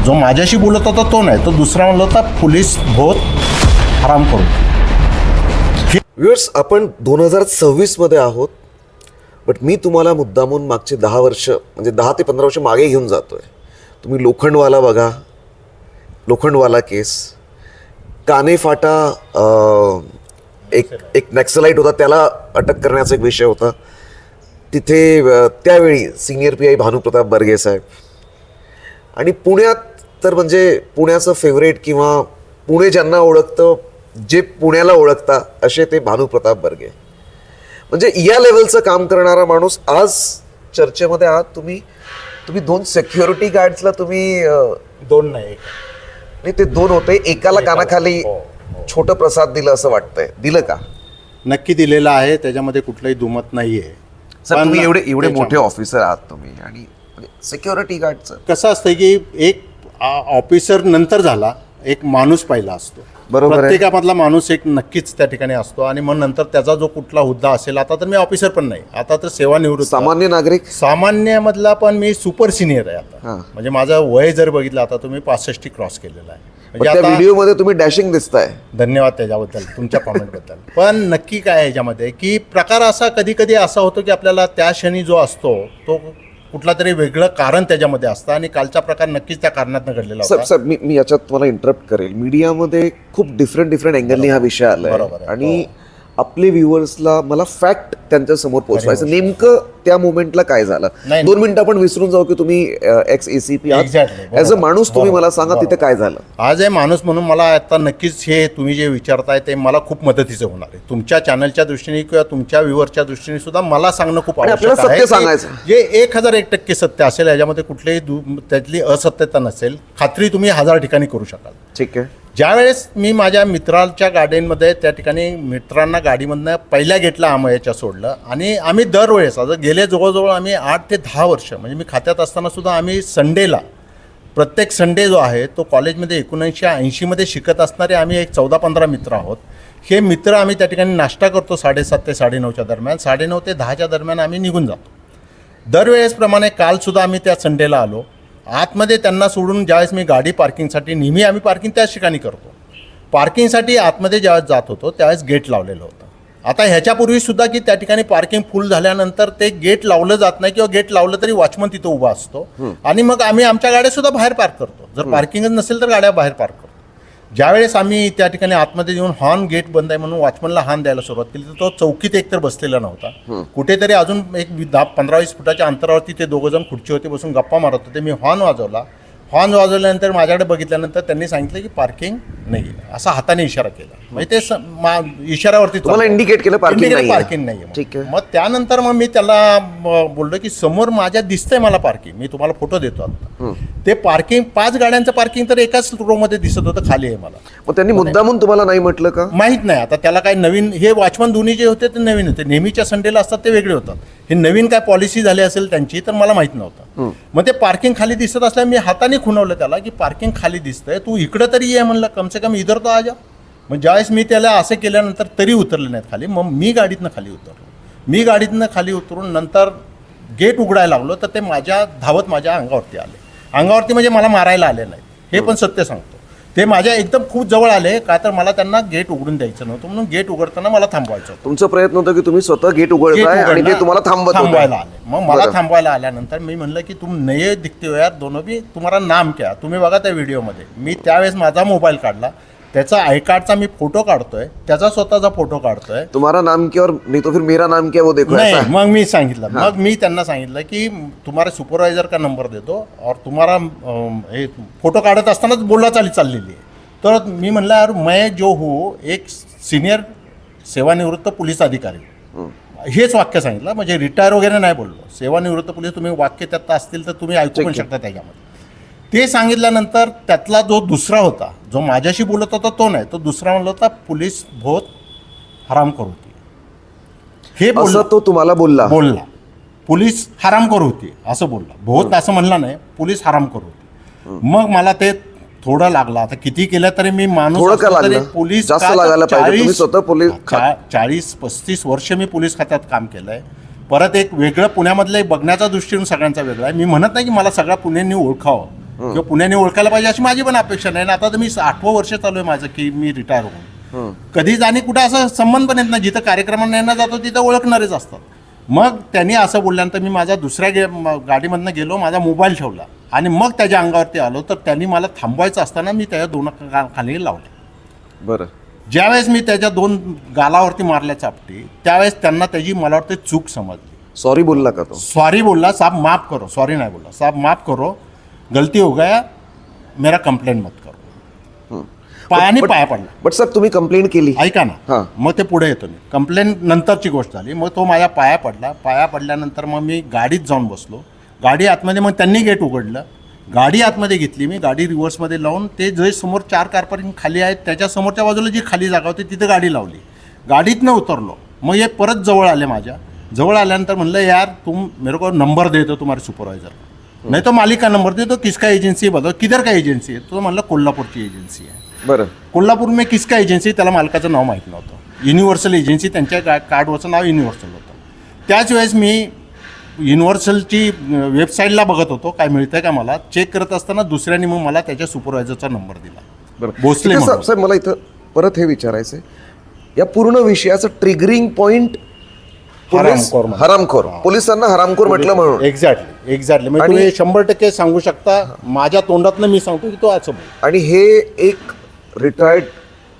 जो माझ्याशी बोलत होता तो नाही, तो दुसरा म्हणला होता पोलीस बहुत हराम करू. व्ह्यूअर्स, आपण 2026 मध्ये आहोत, बट मी तुम्हाला मुद्दामून मागचे 10 वर्ष म्हणजे 10 ते 15 वर्ष मागे घेऊन जातोय. तुम्ही लोखंडवाला बघा, लोखंडवाला केस, कानेफाटा एक नक्सलाईट होता, त्याला अटक करण्याचा एक विषय होता. तिथे त्यावेळी सिनियर PI भानुप्रताप बर्गे साहेब, आणि पुण्यात तर म्हणजे पुण्याचं फेवरेट किंवा पुणे ज्यांना ओळखतं, जे पुण्याला ओळखता असे ते भानुप्रताप बर्गे. म्हणजे या लेवलचं काम करणारा माणूस आज चर्चेमध्ये आहात. तुम्ही 2 सिक्युरिटी गार्ड्सला तुम्ही 2 नाही, नाही ते 2 होते, एकाला कानाखाली छोटं प्रसाद दिलं असं वाटतंय. दिलं का? नक्की दिलेला आहे, त्याच्यामध्ये कुठलंही दुमत नाही आहे. सर, तुम्ही एवढे मोठे ऑफिसर आहात तुम्ही, आणि सिक्युरिटी गार्डचं कसं असतं की एक ऑफिसर नंतर झाला, एक माणूस पहिला असतो. बरोबर आहे. प्रत्येकामधला माणूस एक नक्कीच त्या ठिकाणी असतो, आणि मग नंतर त्याचा जो कुठला हुद्दा असेल, आता तर मी ऑफिसर पण नाही, आता तर सेवानिवृत्त, सामान्य नागरिक, सामान्यमधला पण मी सुपर सिनियर आहे आता. हां. म्हणजे माझं वय जर बघितलं आता तुम्ही 65 क्रॉस केलेलं आहे. म्हणजे त्या आता व्हिडिओमध्ये तुम्ही डॅशिंग दिसताय. धन्यवाद त्याच्याबद्दल, तुमच्या कॉमेंटबद्दल. पण नक्की काय आहे याच्यामध्ये की प्रकार असा कधी कधी असा होतो की आपल्याला त्या क्षणी जो असतो तो कुठला तरी वेगळं कारण त्याच्यामध्ये असतं, आणि कालचा प्रकार नक्कीच त्या कारणातून घडलेला होता. सर मी याच्यात तुम्हाला इंटरप्ट करेल. मीडियामध्ये खूप डिफरंट अँगलनी हा विषय आलाय, बरोबर आहे. आणि आपले व्ह्युअर्सला मला फॅक्ट त्यांच्या समोर पोहोचवायचं. नेमकं त्या मोमेंटला काय झालं? नाही. 2 मिनिटं आपण विसरून जाऊ की तुम्ही एक्स ACP आहात. Exactly. ॲज अ माणूस तुम्ही मला सांगा बरोबर. तिथे काय झालं? आज आहे माणूस म्हणून मला आता नक्कीच हे तुम्ही जे विचारताय ते मला खूप मदतीचं होणार आहे. तुमच्या चॅनलच्या दृष्टीने किंवा तुमच्या व्ह्युअरच्या दृष्टीने सुद्धा मला सांगणं खूप आणि आवश्यक आपल्याला आहे सत्य की सांगायचं. जे 1001% सत्य असेल, याच्यामध्ये कुठलेही त्यातली असत्यता नसेल, खात्री तुम्ही 1000 ठिकाणी करू शकाल. ठीक आहे. ज्यावेळेस मी माझ्या मित्राच्या गार्डनमध्ये त्या ठिकाणी मित्रांना गाडीमधनं पहिल्या गेटला आमयाच्या सोडलं, आणि आम्ही दरवेळेस आता गेले जवळजवळ आम्ही 8 ते 10 वर्ष, म्हणजे मी खात्यात असताना सुद्धा आम्ही संडेला, प्रत्येक संडे जो आहे तो कॉलेजमध्ये 1980मध्ये शिकत असणारे आम्ही एक 14-15 मित्र आहोत. हे मित्र आम्ही त्या ठिकाणी नाश्ता करतो 7:30 ते 9:30च्या दरम्यान, 9:30 ते 10च्या दरम्यान आम्ही निघून जातो. दरवेळेसप्रमाणे कालसुद्धा आम्ही त्या संडेला आलो. आतमध्ये त्यांना सोडून ज्यावेळेस मी गाडी पार्किंगसाठी, नेहमी आम्ही पार्किंग त्याच ठिकाणी करतो, पार्किंगसाठी आतमध्ये ज्यावेळेस जात होतो त्यावेळेस गेट लावलेलं होतं. आता ह्याच्यापूर्वीसुद्धा की त्या ठिकाणी पार्किंग फुल झाल्यानंतर ते गेट लावलं जात नाही, किंवा गेट लावलं तरी वॉचमन तिथं उभा असतो, आणि मग आम्ही आमच्या गाड्यासुद्धा बाहेर पार्क करतो. जर पार्किंगच नसेल तर गाड्या बाहेर पार्क करतो. ज्यावेळेस आम्ही त्या ठिकाणी आतमध्ये येऊन हॉर्न गेट बंद आहे म्हणून वॉचमनला हॉर्न द्यायला सुरुवात केली, तर तो चौकीत एकतर बसलेला नव्हता, कुठेतरी अजून एक 10-15-20 फुटाच्या अंतरावरती ते दोघंजण खुर्चीवरती बसून गप्पा मारत होते. मी हॉर्न वाजवला. हॉर्न वाजवल्यानंतर माझ्याकडे बघितल्यानंतर त्यांनी सांगितलं की पार्किंग नाही, असा हाताने इशारा केला. म्हणजे ते इशाऱ्यावरती तुम्हाला इंडिकेट केलं पार्किंग नाही. ठीक आहे. मग त्यानंतर मग मी त्याला बोललो की समोर माझ्या दिसतंय मला पार्किंग, मी तुम्हाला फोटो देतो आता. ते पार्किंग 5 गाड्यांचं पार्किंग तर एकाच रोमध्ये दिसत होतं, खाली आहे मला. मग त्यांनी मुद्दामून तुम्हाला नाही म्हटलं का? माहीत नाही आता त्याला काय नवीन, हे वॉचमन दोन्ही जे होते ते नवीन होते, नेहमीच्या संडेला असतात ते वेगळे होतात. हे नवीन काय पॉलिसी झाली असेल त्यांची तर मला माहीत नव्हतं. मग ते पार्किंग खाली दिसत असल्या मी हाताने खुणवलं त्याला की पार्किंग खाली दिसतंय, तू इकडं तरी ये म्हणलं, कमसे कम इधर तो आ जा. मग ज्यावेळेस मी त्याला असं केल्यानंतर तरी उतरले नाहीत खाली. मग मी गाडीतनं खाली उतरून नंतर गेट उघडायला लागलो, तर ते धावत माझ्या अंगावरती आले. अंगावरती म्हणजे मला मारायला आले नाही, हे पण सत्य सांगतो. ते माझ्या एकदम खूप जवळ आले, का तर मला त्यांना गेट उघडून द्यायचं नव्हतं, म्हणून गेट उघडताना मला थांबवायचं होतं. तुमचा प्रयत्न होता की तुम्ही स्वतः गेट उघडताय आणि ते तुम्हाला थांबवायला आले. मग मला थांबवायला आल्यानंतर मी म्हणलं की तुम नये दिखते हो यार दोनों भी, तुम्हाला नाम क्या. तुम्ही बघा त्या व्हिडिओमध्ये मी त्यावेळेस माझा मोबाईल काढला, त्याचा आय कार्डचा मी फोटो काढतोय, त्याचा स्वतःचा फोटो काढतोय. तुम्हारा नाम क्या और नहीं तो फिर मेरा नाम क्या वो देखो. नाही, मग मी सांगितलं, मग मी त्यांना सांगितलं की तुम्हाला सुपरवायझर का नंबर देतो, और तुम्हाला हे फोटो काढत असतानाच बोलला चाललेली आहे. तर मी म्हणलं यार मैं जो हूँ एक सिनियर सेवानिवृत्त पोलीस अधिकारी, हेच वाक्य सांगितलं. म्हणजे रिटायर वगैरे नाही बोललो, सेवानिवृत्त पोलीस. तुम्ही वाक्य त्यात असतील तर तुम्ही ऐकू पण शकता त्याच्यामध्ये. ते सांगितल्यानंतर त्यातला जो दुसरा होता, जो माझ्याशी बोलत होता तो नाही, तो दुसरा म्हणला होता पोलीस बहुत हरामखोर होती. हे असं तो तुम्हाला बोलला? पोलीस हरामखोर होती असं बोलला. बहुत असं म्हणला नाही, पोलीस हरामखोर होती. मग मला ते थोडं लागलं. आता किती केलं तरी मी माणूस पोलीस 40-35 वर्ष मी पोलीस खात्यात काम केलंय. परत एक वेगळं पुण्यामधलं एक बघण्याचा दृष्टीकोन सगळ्यांचा वेगळा आहे. मी म्हणत नाही की मला सगळ्या पुण्यानी ओळखावं, किंवा पुण्याने ओळखायला पाहिजे अशी माझी पण अपेक्षा नाही. आणि आता तर मी 8वं वर्ष चालू आहे माझं की मी रिटायर होऊन. कधीच आणि कुठं असं संबंध पण येत नाही. जिथं कार्यक्रमांना येणं जातो तिथं ओळखणारेच असतात. मग त्यांनी असं बोलल्यानंतर मी माझ्या दुसऱ्या गाडीमधनं गेलो, माझा मोबाईल ठेवला आणि मग त्याच्या अंगावरती आलो. तर त्यांनी मला थांबवायचं असताना मी त्याच्या 2 खाली लावले. बरं. ज्यावेळेस मी त्याच्या 2 गालावरती मारल्या चापटी, त्यावेळेस त्यांना त्याची मला वाटतं चूक समजली. सॉरी बोलला का तो? सॉरी बोलला, साहब माफ करो. सॉरी नाही बोलला, साहब माफ करो, गलती हो गया, मेरा कंप्लेंट मत करो. पायाने पाया पडला. बट सर तुम्ही कंप्लेंट केली? ऐका हां. ना, मग ते पुढे येतो मी. कंप्लेंट नंतरची गोष्ट झाली. मग तो माझ्या पाया पडला. पाया पडल्यानंतर मग मी गाडीत जाऊन बसलो. गाडी आतमध्ये, मग त्यांनी गेट उघडलं, गाडी आतमध्ये घेतली मी. गाडी रिव्हर्समध्ये लावून ते जे समोर 4 कार पार्किंग खाली आहेत त्याच्या समोरच्या बाजूला जी खाली जागा होती तिथं गाडी लावली. गाडीतनं उतरलो. मग हे परत जवळ आले माझ्या. जवळ आल्यानंतर म्हणलं, यार तुम मेरे को नंबर दे दो तुम्हारे सुपरवाइजर का, नहीं तो मालिक का नंबर दे दो, किसका एजेंसी बताओ, किधर का एजेंसी आहे. तो म्हणलं कोल्हापूरची एजन्सी आहे. बरं. कोल्हापूर में किसका एजन्सी, त्याला मालकाचं नाव माहीत नव्हतं. युनिव्हर्सल एजन्सी, त्यांच्या कार्डवरचं नाव युनिव्हर्सल होतं. त्याच वेळेस मी युनिव्हर्सलची वेबसाईटला बघत होतो काय मिळतंय का मला. चेक करत असताना दुसऱ्याने मग मला त्याच्या सुपरवायझरचा नंबर दिला. बरं. भोसले इथं म्हणून. सर मला इथं परत हे विचारायचं आहे, या पूर्ण विषयाचं ट्रिगरिंग पॉइंट हरामखोर, पोलिसांना हरामखोर म्हटलं म्हणून. एक्झॅक्टली म्हणजे तुम्ही 100% सांगू शकता. माझ्या तोंडातनं मी सांगतो की तो असं बोल. आणि हे एक रिटायर्ड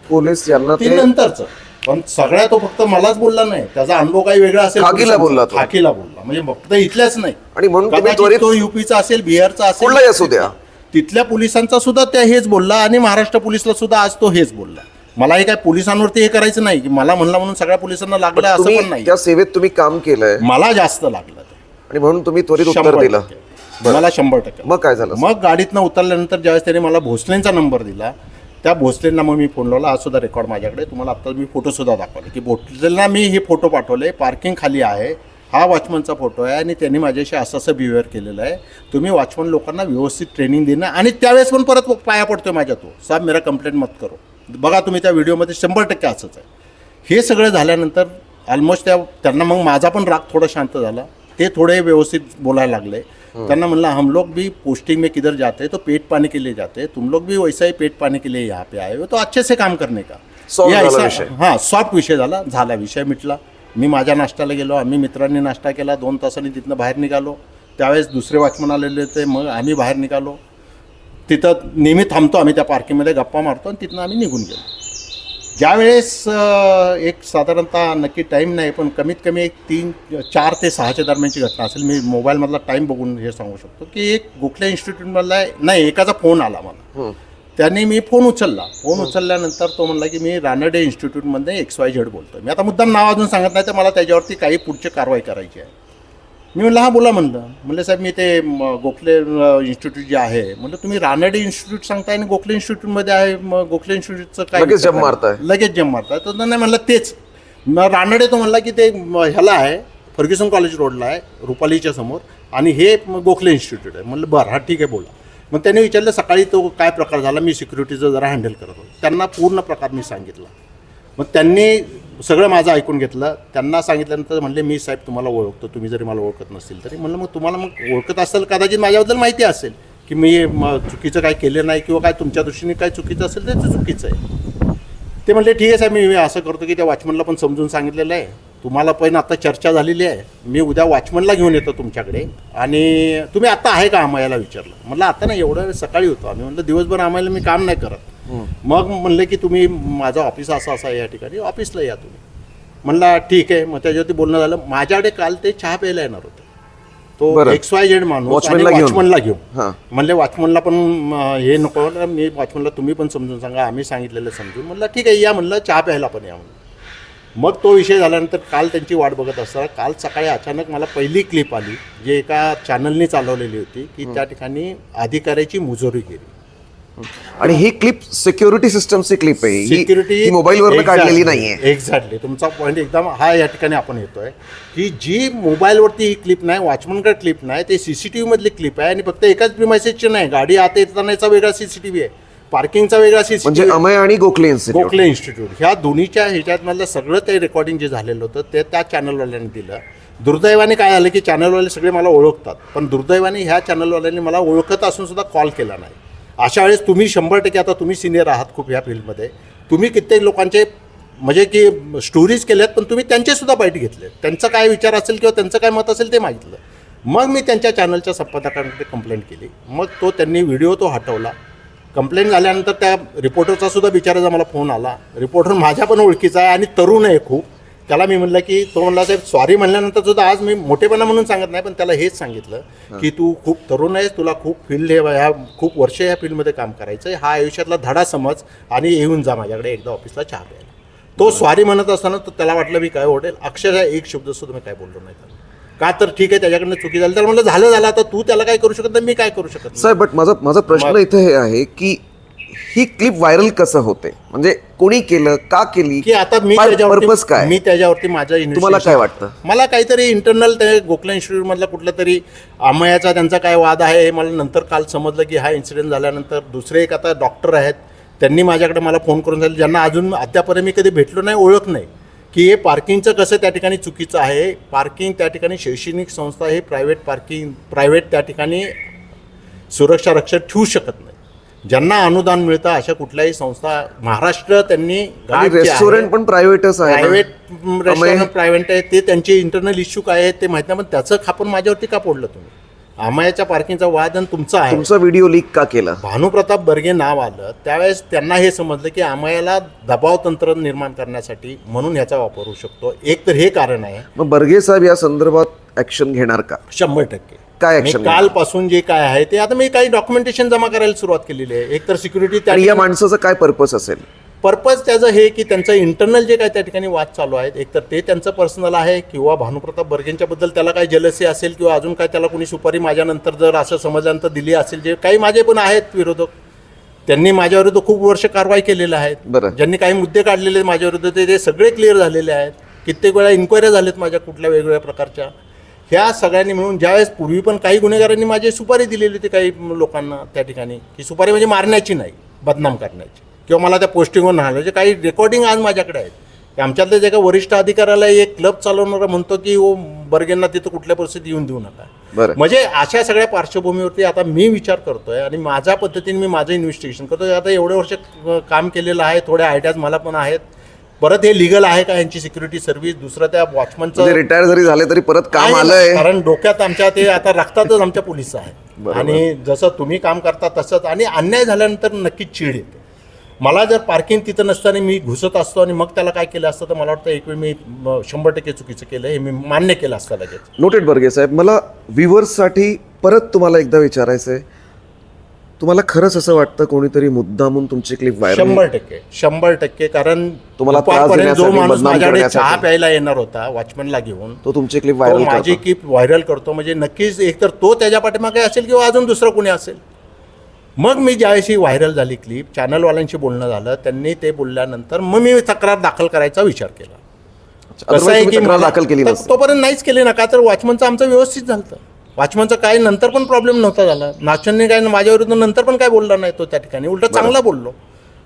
पोलीस यांना ते नंतरचं, पण सगळ्या तो फक्त मलाच बोलला नाही, त्याचा अनुभव काही वेगळा असेल. खाकीला बोलला तो. खाकीला बोलला म्हणजे फक्त इथल्याच नाही. आणि म्हणून तुम्ही कदाचित त्वरित तो युपीचा असेल, बिहारचा असेल, कुठलाही असू द्या, तिथल्या पोलिसांचा सुद्धा त्या हेच बोलला आणि महाराष्ट्र पोलिसला सुद्धा आज तो हेच बोलला. मला हे काय पोलिसांवरती हे करायचं नाही की मला म्हणला म्हणून सगळ्या पोलिसांना लागलं असं पण तुम्ही नाही. त्या सेवेत तुम्ही काम केलंय मला जास्त लागलं ते. आणि म्हणून तुम्ही त्वरित उत्तर 100%. दिलं. मला 100%. मग काय झालं? मग गाडीतनं उतरल्यानंतर ज्यावेळेस त्याने मला भोसलेंचा नंबर दिला, त्या भोसलेंना मग मी फोन लावला. हा सुद्धा रेकॉर्ड माझ्याकडे, तुम्हाला आता मी फोटो सुद्धा दाखवले की भोसलेंना मी हे फोटो पाठवले. पार्किंग खाली आहे, हा वॉचमनचा फोटो आहे आणि त्यांनी माझ्याशी असं बिहेवियर केलेलं आहे. तुम्ही वॉचमन लोकांना व्यवस्थित ट्रेनिंग देणं. आणि त्यावेळेस पण परत पाया पडतोय माझ्या, तो साहेब मेरा कंप्लेंट मत करो. बघा तुम्ही त्या व्हिडिओमध्ये 100% असंच आहे. हे सगळं झाल्यानंतर ऑलमोस्ट त्यांना मग माझा पण राग थोडा शांत झाला. ते थोडे व्यवस्थित बोलायला लागले. त्यांना म्हणलं, हम लोग भी पोस्टिंग में किधर जाते हैं तो पेट पाने के लिए जाते हैं, तुम लोग भी वैसा ही पेट पाने के लिए यहाँ पे आए हो, तो अच्छे से काम करने का. हां, सॉफ्ट विषय झाला विषय मिटला. मी माझ्या नाश्त्याला गेलो, आम्ही मित्रांनी नाश्ता केला. 2 तासांनी तिथनं बाहेर निघालो. त्यावेळेस दुसरे वॉचमन आलेले होते. मग आम्ही बाहेर निघालो. तिथं नेहमी थांबतो आम्ही त्या पार्किंगमध्ये, गप्पा मारतो आणि तिथनं आम्ही निघून गेलो. ज्यावेळेस एक साधारणतः नक्की टाईम नाही पण कमीत कमी एक 4 ते 6च्या दरम्यानची घटना असेल. मी मोबाईलमधला टाईम बघून हे सांगू शकतो की एक गोखले इन्स्टिट्यूटमधला नाही, एकाचा फोन आला मला. त्यांनी मी फोन उचलला. फोन उचलल्यानंतर तो म्हणला की मी रानडे इन्स्टिट्यूटमध्ये XYZ बोलतो. मी आता मुद्दाम नाव अजून सांगत नाही, तर मला त्याच्यावरती काही पुढची कारवाई करायची आहे. मी म्हणलं हा बोला. म्हणलं साहेब मी ते गोखले इन्स्टिट्यूट जे आहे, म्हणलं तुम्ही रानडे इन्स्टिट्यूट सांगताय आणि गोखले इन्स्टिट्यूटमध्ये आहे, मग गोखले इन्स्टिट्यूटचं काय लगेच जम मारताय. तर नाही म्हणलं तेच. मग रानडे तो म्हणला की ते ह्याला आहे, फर्ग्युसन कॉलेज रोडला आहे, रुपालीच्या समोर, आणि हे गोखले इन्स्टिट्यूट आहे. म्हणलं बरं, हा ठीक आहे बोला. मग त्यांनी विचारलं सकाळी तो काय प्रकार झाला. मी सिक्युरिटीचं जरा हँडल करत होतो. त्यांना पूर्ण प्रकार मी सांगितला. मग त्यांनी सगळं माझं ऐकून घेतलं. त्यांना सांगितल्यानंतर म्हणले, मी साहेब तुम्हाला ओळखतो, तुम्ही जरी मला ओळखत नसतील तरी. म्हणलं मग तुम्हाला मग ओळखत असेल, कदाचित माझ्याबद्दल माहिती असेल की मी चुकीचं काय केलं नाही किंवा काय तुमच्या दृष्टीने काय चुकीचं असेल तर ते चुकीचं आहे. ते म्हणले ठीक आहे साहेब, मी असं करतो की त्या वॉचमनला पण समजून सांगितलेलं आहे, तुम्हाला पण आता चर्चा झालेली आहे, मी उद्या वॉचमनला घेऊन येतो तुमच्याकडे आणि तुम्ही आता आहे का आम्हाला विचारलं. म्हटलं आता नाही, एवढं सकाळी होतो आम्ही. म्हणलं दिवसभर आम्हाला मी काम नाही करत. मग म्हणले की तुम्ही माझं ऑफिस असं आहे या ठिकाणी, ऑफिसला या तुम्ही. म्हणला ठीक आहे. मग त्याच्यावरती बोलणं झालं. माझ्याकडे काल ते चहा प्यायला येणार होते, तो XYZ माणूस वॉचमनला घेऊन. म्हणले वॉचमनला पण हे नको, मी वॉचमनला तुम्ही पण समजून सांगा, आम्ही सांगितलेलं समजून. म्हणलं ठीक आहे या, म्हणलं चहा प्यायला पण या म्हणून. मग तो विषय झाल्यानंतर काल त्यांची वाट बघत असताना काल सकाळी अचानक मला पहिली क्लिप आली, जी एका चॅनलनी चालवलेली होती की त्या ठिकाणी अधिकाऱ्याची मुजोरी केली. आणि ही क्लिप सिक्युरिटी सिस्टमची क्लिप आहे, ही मोबाईलवरनं काढलेली नाहीये. एक्झॅक्टली तुमचा पॉईंट एकदम हा या ठिकाणी आपण येतोय की जी मोबाईलवरती ही क्लिप नाही, वॉचमनकडे क्लिप नाही, ते CCTV मधली क्लिप आहे. आणि फक्त एकाच प्रिमाइसेसची नाही, गाडी आत येतानाचा वेगळा CCTV आहे, पार्किंगचा वेगळा CCTV. म्हणजे अमय आणि गोखले इन्स्टिट्यूट ह्या दोन्हीच्या ह्याच्यात मधलं सगळं ते रेकॉर्डिंग जे झालेलं होतं ते त्या चॅनलवाल्यांनी दिलं. दुर्दैवाने काय झालं की चॅनलवाले सगळे मला ओळखतात, पण दुर्दैवाने ह्या चॅनलवाल्यांनी मला ओळखत असून सुद्धा कॉल केला नाही. अशा वेळेस तुम्ही 100% आता तुम्ही सिनियर आहात खूप ह्या फील्डमध्ये, तुम्ही कित्येक लोकांचे म्हणजे की स्टोरीज केल्यात, पण तुम्ही त्यांचेसुद्धा बाईट घेतले. त्यांचा काय विचार असेल किंवा त्यांचं काय मत असेल ते मागितलं. मग मी त्यांच्या चॅनलच्या संपादकांकडे कंप्लेंट केली. मग त्यांनी व्हिडिओ हटवला. कंप्लेंट झाल्यानंतर त्या रिपोर्टरचा सुद्धा बिचाराचा मला फोन आला. रिपोर्टर माझ्या पण ओळखीचा आहे आणि तरुण आहे खूप. त्याला मी म्हटलं की तो म्हणला साहेब सॉरी म्हणल्यानंतर सुद्धा आज मी मोठेपणा म्हणून सांगत नाही, पण त्याला हेच सांगितलं की तू खूप तरुण आहेस, तुला खूप फील्ड ह्या खूप वर्ष ह्या फील्डमध्ये काम करायचं आहे, हा आयुष्यातला धडा समज आणि येऊन जा माझ्याकडे एकदा ऑफिसला चहा प्यायला. तो सॉरी म्हणत असताना तो त्याला वाटलं मी काय ओढेल, अक्षरशः एक शब्द सुद्धा मी काय बोललो नाही त्याला. का तर ठीक आहे त्याच्याकडनं चुकी झाली, तर म्हणलं झालं आता तू त्याला काय करू शकत नाही, मी काय करू शकत नाही. साहेब बट माझा प्रश्न इथे हे आहे की ही क्लिप व्हायरल कसं होते, म्हणजे कोणी केलं, का केली, की आता पर्पज काय, मी त्याच्यावरती माझं तुम्हाला काय वाटतं? मला काहीतरी इंटरनल ते गोखले इन्स्टिट्यूट मधला कुठला तरी अमयाचा त्यांचा काय वाद आहे हे मला नंतर काल समजलं की हा इन्सिडेंट झाल्यानंतर दुसरे एक आता डॉक्टर आहेत त्यांनी माझ्याकडे मला फोन करून सांगितलं, ज्यांना अजून अद्यापर्यंत मी कधी भेटलो नाही, ओळख नाही, की हे पार्किंगचं कसं त्या ठिकाणी चुकीचं आहे. पार्किंग त्या ठिकाणी शैक्षणिक संस्था हे प्रायव्हेट त्या ठिकाणी सुरक्षा रक्षक ठेवू शकत नाही. ज्यांना अनुदान मिळतं अशा कुठल्याही संस्था महाराष्ट्र त्यांनी रेस्टॉरंट पण प्रायव्हेटच आहे, प्रायव्हेट रेस्टॉरंट प्रायव्हेट आहे, ते त्यांचे इंटरनल इश्यू काय आहेत ते माहिती नाही, पण त्याचं खापून माझ्यावरती का फोडलं तुम्ही? अमयाच्या पार्किंगचा वाद आणि तुमचा आहे. तुमचा व्हिडिओ लीक का केला? भानुप्रताप बर्गे नाव आलं त्यावेळेस त्यांना हे समजलं की अमयाला दबाव तंत्र निर्माण करण्यासाठी म्हणून ह्याचा वापर होऊ शकतो. एक तर हे कारण आहे. मग बर्गे साहेब या संदर्भात ऍक्शन घेणार का? 100% काय मी ऍक्शन? कालपासून जे काय आहे ते आता मी काही डॉक्युमेंटेशन जमा करायला सुरुवात केलेली आहे. एक तर सिक्युरिटी आणि या माणसाचं काय पर्पज असेल? पर्पज त्याचं हे की त्यांचं इंटरनल जे काय त्या ठिकाणी वाद चालू आहेत, एक तर ते त्यांचं पर्सनल आहे किंवा भानुप्रताप बर्गेंच्याबद्दल त्याला काही जलसी असेल किंवा अजून काय त्याला कोणी सुपारी माझ्यानंतर जर असं समजल्यानंतर दिली असेल. जे काही माझे पण आहेत विरोधक, त्यांनी माझ्याविरुद्ध खूप वर्ष कारवाई केलेल्या आहेत. बरं. ज्यांनी काही मुद्दे काढलेले आहेत माझ्याविरुद्ध ते सगळे क्लिअर झालेले आहेत. कित्येक वेळा इन्क्वायऱ्या झाल्यात माझ्या कुठल्या वेगवेगळ्या प्रकारच्या. ह्या सगळ्यांनी मिळून ज्यावेळेस पूर्वी पण काही गुन्हेगारांनी माझी सुपारी दिलेली होती काही लोकांना त्या ठिकाणी, की सुपारी म्हणजे मारण्याची नाही, बदनाम करण्याची किंवा मला त्या पोस्टिंगवर नाहायचे. काही रेकॉर्डिंग आज माझ्याकडे आहेत की आमच्यातले जे काही वरिष्ठ अधिकाऱ्याला एक क्लब चालवणारा म्हणतो की ओ बर्गेंना तिथं कुठल्या परिस्थितीत येऊन देऊ नका. बरं. म्हणजे अशा सगळ्या पार्श्वभूमीवरती आता मी विचार करतोय आणि माझ्या पद्धतीने मी माझं इन्व्हेस्टिगेशन करतोय. आता एवढे वर्ष काम केलेलं आहे, थोड्या आयडियाज मला पण आहेत. परत हे लिगल आहे का यांची सिक्युरिटी सर्व्हिस? दुसरं त्या वॉचमनचं रिटायर जरी झाले तरी परत काम आलंय, कारण डोक्यात आमच्या ते आता रक्तातच आमच्या पोलीस आहे. आणि जसं तुम्ही काम करता तसंच. आणि अन्याय झाल्यानंतर नक्कीच चीड येते. मला जर पार्किंग तिथं नसताना मी घुसत असतो आणि मग त्याला काय केलं असतं तर मला वाटतं एक वेळ मी 100% चुकीचं केलं हे मी मान्य केलं असतं लगेच. नोटेड बर्गे साहेब, मला व्ह्युअर्ससाठी परत तुम्हाला एकदा विचारायचं आहे, तुम्हाला खरंच असं वाटतं कोणीतरी मुद्दामून तुमची क्लिप व्हायरल? 100%. कारण तुम्हाला त्रास दुपारपर्यंत देण्यासाठी, जो माणूस बदनाम माझ्याकडे करण्यासाठी. चहा प्यायला येणार होता वॉचमनला घेऊन, तो तुमची क्लिप तो व्हायरल माझी करतो? क्लिप व्हायरल करतो म्हणजे नक्कीच एकतर तो त्याच्या पाठीमागे असेल किंवा अजून दुसरं कोणी असेल. मग मी ज्यावेळेस व्हायरल झाली क्लिप, चॅनलवाल्यांशी बोलणं झालं, त्यांनी ते बोलल्यानंतर मग मी तक्रार दाखल करायचा विचार केला. कसं आहे की तक्रार दाखल केली नसती? तोपर्यंत नाहीच केले ना, का तर वॉचमनचं आमचं व्यवस्थित झालं. वॉचमनचं काय नंतर पण प्रॉब्लेम नव्हता झाला. नाचनने काय माझ्याविरुद्ध नंतर पण काय बोलला नाही तो त्या ठिकाणी, उलट चांगला बोललो.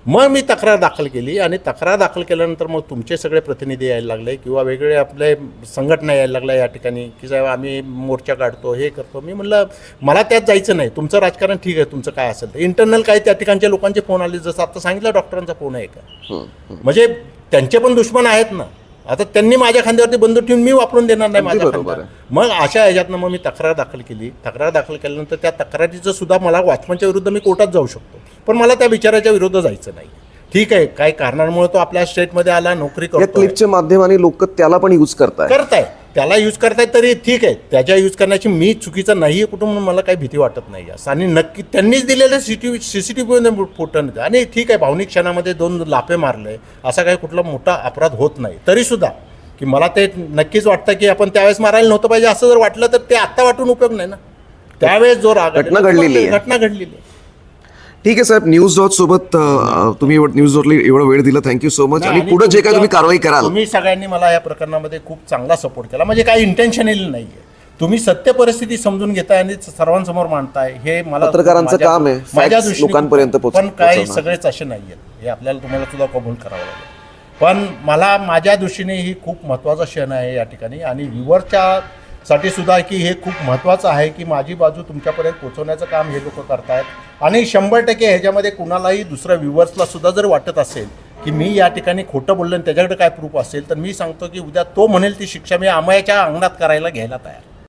मग मी तक्रार दाखल केली आणि तक्रार दाखल केल्यानंतर मग तुमचे सगळे प्रतिनिधी यायला लागले किंवा वेगवेगळे आपले संघटना यायला लागल्या या ठिकाणी की साहेब आम्ही मोर्चा काढतो हे करतो. मी म्हणलं मला त्यात जायचं नाही, तुमचं राजकारण ठीक आहे, तुमचं काय असेल तर इंटरनल काही त्या ठिकाणच्या लोकांचे फोन आले, जसं आता सांगितलं डॉक्टरांचा फोन आहे का, म्हणजे त्यांचे पण दुश्मन आहेत ना. आता त्यांनी माझ्या खांद्यावरती बंदूक ठेवून मी वापरून देणार नाही माझ्या खांद्यावर. मग अशा ह्याच्यातनं मग मी तक्रार दाखल केली. तक्रार दाखल केल्यानंतर त्या तक्रारीचं सुद्धा मला वॉचमनच्या विरुद्ध मी कोर्टात जाऊ शकतो, पण मला त्या विचाराच्या विरुद्ध जायचं नाही. ठीक आहे, काही कारणांमुळे तो आपल्या स्टेटमध्ये आला, नोकरी या करतो, क्लिपच्या माध्यमाने लोक त्याला पण यूज करताय, त्याला यूज करतायत तरी ठीक आहे. त्याच्या यूज करण्याची मी चुकीचं नाही आहे कुठून म्हणून मला काही भीती वाटत नाही जास्त. आणि नक्की त्यांनीच दिलेले CCTV फोटो आणि ठीक आहे, भावनिक क्षणामध्ये 2 लाफे मारले असा काही कुठला मोठा अपराध होत नाही. तरीसुद्धा की मला ते नक्कीच वाटतं की आपण त्यावेळेस मारायला नव्हतं पाहिजे. असं जर वाटलं तर ते आत्ता वाटून उपयोग नाही ना. त्यावेळेस जो राग घटना घडलेली आहे. ठीक आहे साहेब, न्यूज डॉट सोबत तुम्ही न्यूज डॉटला एवढा वेळ दिला, थँक्यू सो मच. आणि पुढे जे काय तुम्ही कारवाई कराल, तुम्ही सगळ्यांनी मला या प्रकरणामध्ये खूप चांगला सपोर्ट केला. म्हणजे काही इंटेन्शनली नाही आहे, तुम्ही सत्य परिस्थिती समजून घेताय आणि सर्वांसमोर मांडताय, हे मला पत्रकारांचं काम आहे माझ्या दृष्टीने लोकांपर्यंत पण काही सगळेच असे नाही आहेत, हे आपल्याला तुम्हाला सुद्धा कबूल करावं लागेल. पण मला माझ्या दृष्टीने ही खूप महत्त्वाचा क्षण आहे या ठिकाणी आणि व्ह्युअरच्यासाठी सुद्धा की हे खूप महत्त्वाचं आहे की माझी बाजू तुमच्यापर्यंत पोहोचवण्याचं काम हे लोक करतायत आणि 100% ह्याच्यामध्ये कुणालाही दुसऱ्या व्ह्युअर्सला सुद्धा जर वाटत असेल की मी या ठिकाणी खोटं बोललो आणि त्याच्याकडे काय प्रूफ असेल तर मी सांगतो की उद्या तो म्हणेल ती शिक्षा मी अमयाच्या अंगणात करायला घ्यायला तयार.